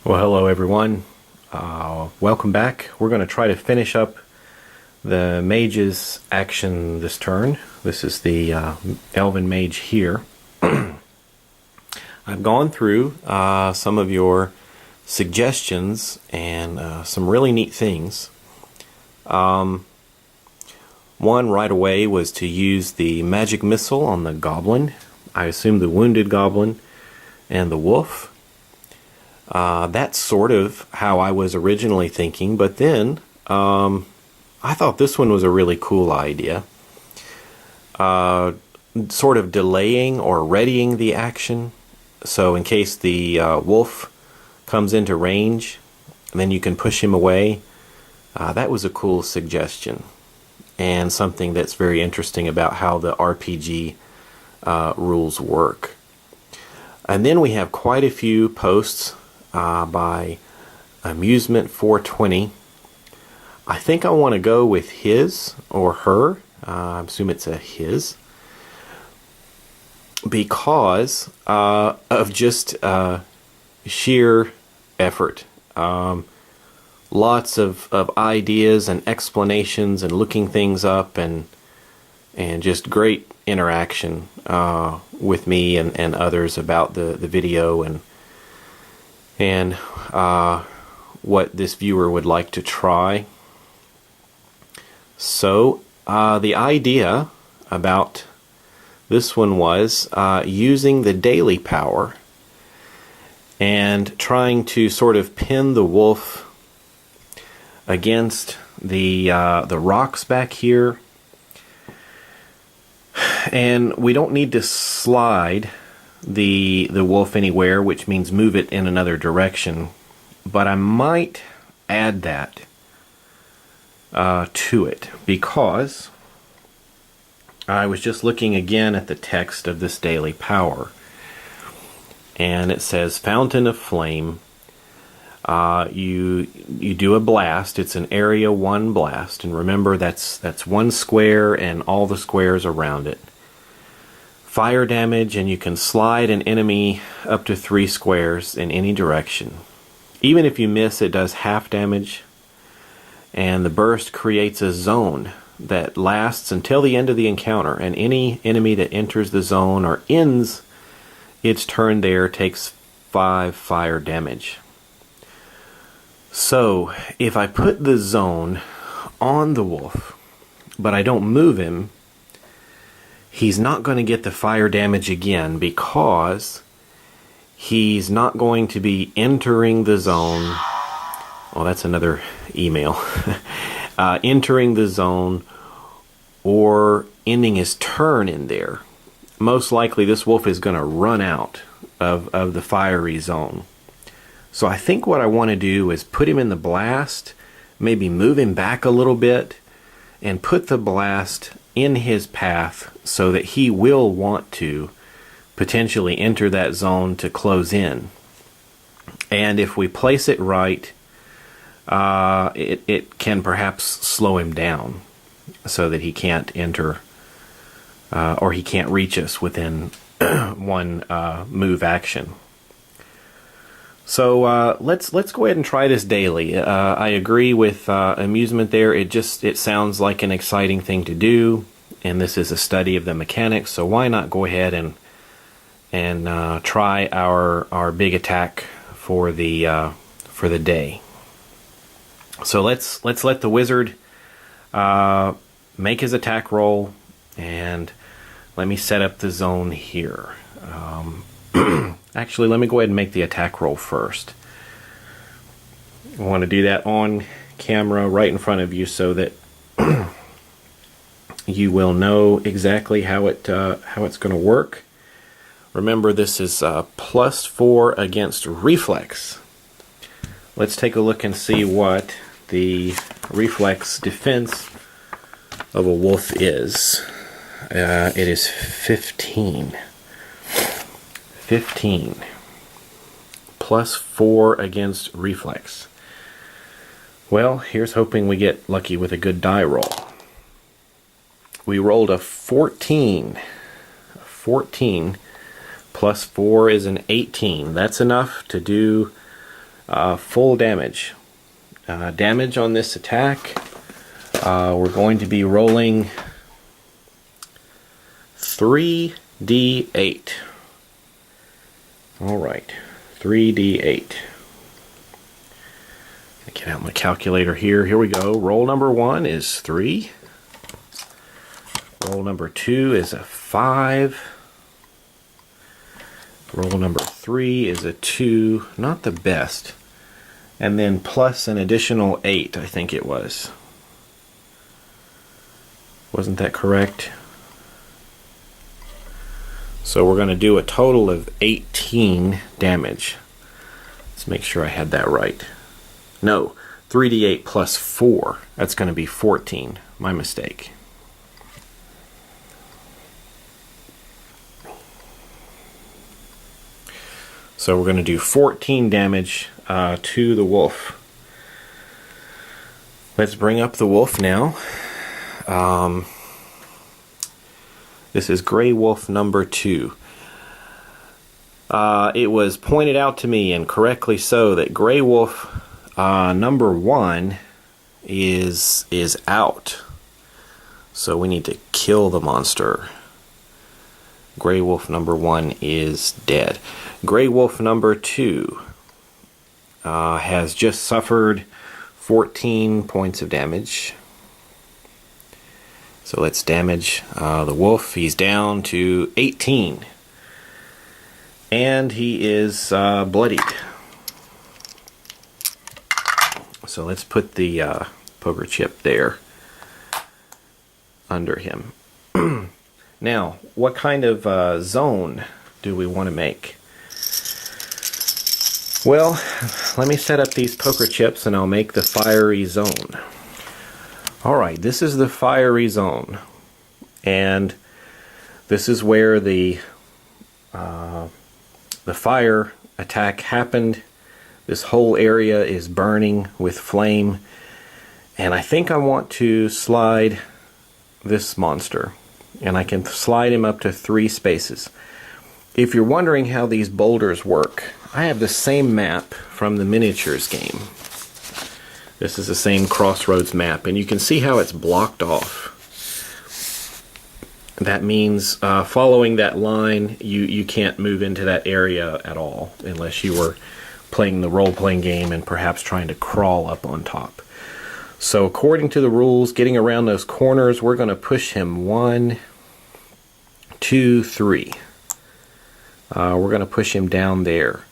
Well, hello everyone. Welcome back. We're going to try to finish up the Mage's action this turn. This is the Elven Mage here. I've gone through some of your suggestions and some really neat things. One right away was to use the magic missile on the goblin. I assume the wounded goblin and the wolf. That's sort of how I was originally thinking, but then I thought this one was a really cool idea. Sort of delaying or readying the action, so in case the wolf comes into range, then you can push him away. That was a cool suggestion, and something that's very interesting about how the RPG rules work. And then we have quite a few posts by Amusement 420. I think I want to go with his or her. I assume it's a his, because of just sheer effort. Lots of ideas and explanations and looking things up, and just great interaction with me and others about the video and what this viewer would like to try. So the idea about this one was using the daily power and trying to sort of pin the wolf against the rocks back here. And we don't need to slide the wolf anywhere, which means move it in another direction, but I might add that to it, because I was just looking again at the text of this daily power, and it says Fountain of Flame. You do a blast. It's an area 1 blast, and remember that's 1 square and all the squares around it. Fire damage, and you can slide an enemy up to 3 squares in any direction. Even if you miss, it does half damage, and the burst creates a zone that lasts until the end of the encounter, and any enemy that enters the zone or ends its turn there takes 5 fire damage. So if I put the zone on the wolf, but I don't move him, he's not going to get the fire damage again, because he's not going to be entering the zone. Oh, that's another email. Entering the zone or ending his turn in there. Most likely this wolf is going to run out of the fiery zone. So I think what I want to do is put him in the blast, maybe move him back a little bit, and put the blast in his path so that he will want to potentially enter that zone to close in. And if we place it right, it can perhaps slow him down so that he can't enter, or he can't reach us within one move action. So let's go ahead and try this daily. I agree with Amusement there. It sounds like an exciting thing to do, and this is a study of the mechanics. So why not go ahead and try our big attack for the day. So let's let the wizard make his attack roll, and let me set up the zone here. Actually, let me go ahead and make the attack roll first. I want to do that on camera right in front of you so that you will know exactly how it's going to work. Remember, this is +4 against reflex. Let's take a look and see what the reflex defense of a wolf is. It is 15. 15 +4 against reflex. Well, here's hoping we get lucky with a good die roll. We rolled a 14. 14 plus 4 is an 18. That's enough to do full damage. Damage on this attack, we're going to be rolling 3d8. Alright, 3d8. Get out my calculator here. Here we go. Roll number 1 is 3. Roll number 2 is a 5. Roll number 3 is a 2. Not the best. And then plus an additional 8, I think it was. Wasn't that correct? So we're going to do a total of 18 damage. Let's make sure I had that right. No, 3d8 plus 4. That's going to be 14. My mistake. So we're going to do 14 damage to the wolf. Let's bring up the wolf now. This is Gray Wolf number 2. It was pointed out to me, and correctly so, that Gray Wolf number 1 is out. So we need to kill the monster. Gray Wolf number 1 is dead. Gray Wolf number 2 has just suffered 14 points of damage. So let's damage the wolf. He's down to 18. And he is bloodied. So let's put the poker chip there under him. Now, what kind of zone do we want to make? Well, let me set up these poker chips and I'll make the fiery zone. Alright, this is the fiery zone. And this is where the fire attack happened. This whole area is burning with flame. And I think I want to slide this monster. And I can slide him up to 3 spaces. If you're wondering how these boulders work, I have the same map from the miniatures game. This is the same Crossroads map, and you can see how it's blocked off. That means following that line, you can't move into that area at all, unless you were playing the role-playing game and perhaps trying to crawl up on top. So according to the rules, getting around those corners, we're going to push him 1, 2, 3. We're going to push him down there.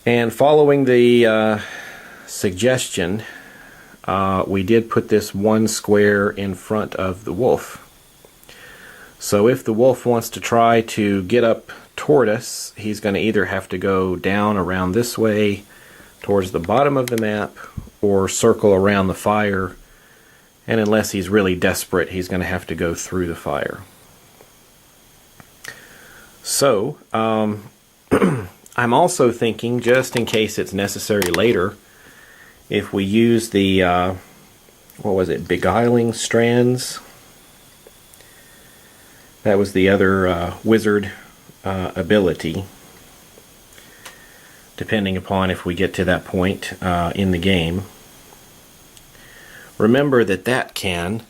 And following the suggestion, we did put this 1 square in front of the wolf. So if the wolf wants to try to get up toward us, he's going to either have to go down around this way towards the bottom of the map or circle around the fire, and unless he's really desperate, he's going to have to go through the fire. So I'm also thinking, just in case it's necessary later, if we use the what was it, beguiling strands. That was the other wizard ability, depending upon if we get to that point in the game. Remember that that can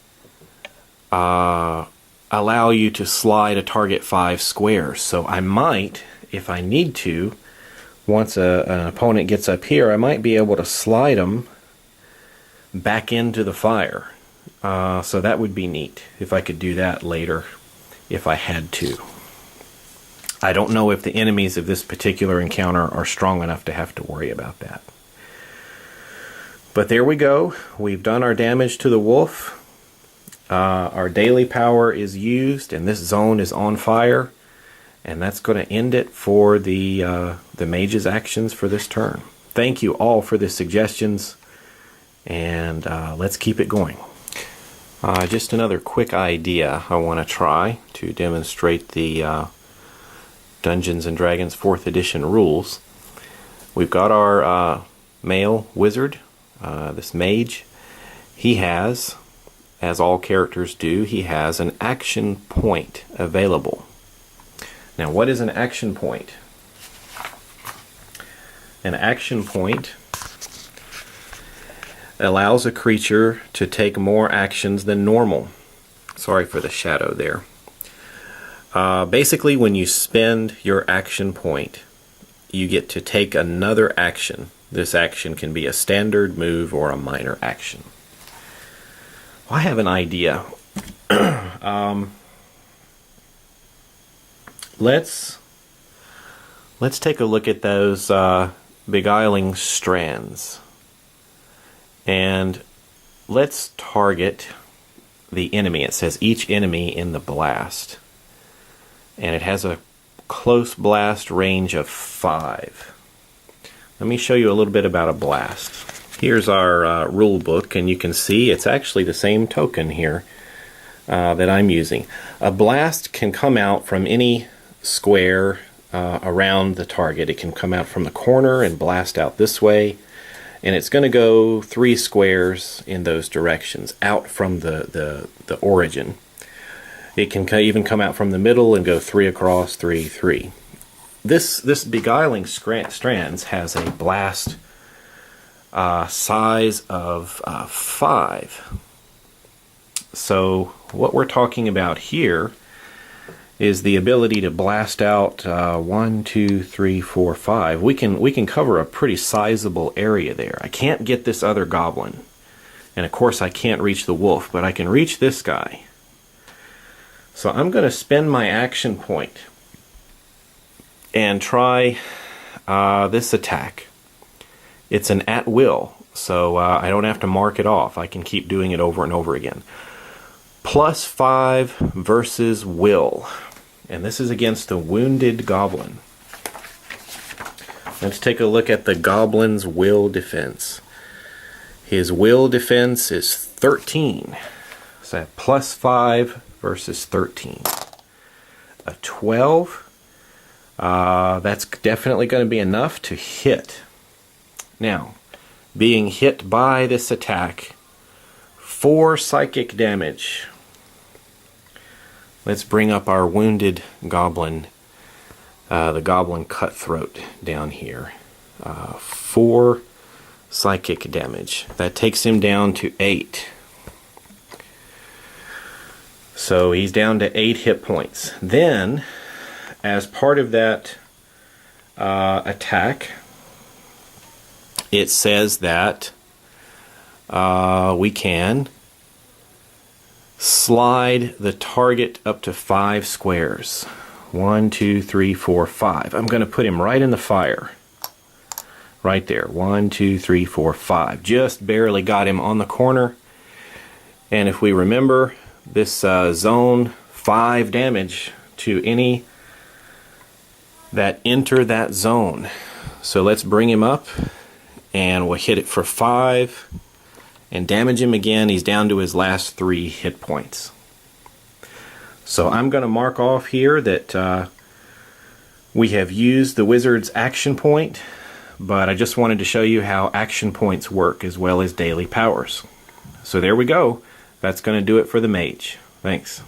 allow you to slide a target 5 squares. So I might, if I need to, once an opponent gets up here, I might be able to slide them back into the fire. So that would be neat if I could do that later, if I had to. I don't know if the enemies of this particular encounter are strong enough to have to worry about that. But there we go. We've done our damage to the wolf. Our daily power is used, and this zone is on fire. And that's going to end it for the mage's actions for this turn. Thank you all for the suggestions, and let's keep it going. Just another quick idea I want to try to demonstrate the Dungeons & Dragons 4th edition rules. We've got our male wizard, this mage. He has, as all characters do, he has an action point available. Now, what is an action point? An action point allows a creature to take more actions than normal. Sorry for the shadow there. Basically, when you spend your action point, you get to take another action. This action can be a standard move or a minor action. Well, I have an idea. Let's take a look at those beguiling strands, and let's target the enemy. It says each enemy in the blast, and it has a close blast range of 5. Let me show you a little bit about a blast. Here's our rule book, and you can see it's actually the same token here that I'm using. A blast can come out from any square around the target. It can come out from the corner and blast out this way, and it's going to go 3 squares in those directions out from the origin. It can even come out from the middle and go 3 across, 3, 3. This beguiling strands has a blast size of 5. So what we're talking about here is the ability to blast out 1, 2, 3, 4, 5. We can cover a pretty sizable area there. I can't get this other goblin, and of course I can't reach the wolf, but I can reach this guy. So I'm going to spend my action point and try this attack. It's an at will, so I don't have to mark it off. I can keep doing it over and over again. +5 versus will, and this is against a wounded goblin. Let's take a look at the goblin's will defense. His will defense is 13. So +5 versus 13. A 12. That's definitely going to be enough to hit. Now, being hit by this attack, 4 psychic damage. Let's bring up our wounded goblin, the goblin cutthroat down here. 4 psychic damage. That takes him down to 8. So he's down to 8 hit points. Then, as part of that attack, it says that we can slide the target up to 5 squares. 1, 2, 3, 4, 5. I'm going to put him right in the fire. Right there. 1, 2, 3, 4, 5. Just barely got him on the corner. And if we remember, this zone 5 damage to any that enter that zone. So let's bring him up, and we'll hit it for 5 and damage him again. He's down to his last 3 hit points. So I'm going to mark off here that we have used the wizard's action point, but I just wanted to show you how action points work as well as daily powers. So there we go. That's going to do it for the mage. Thanks.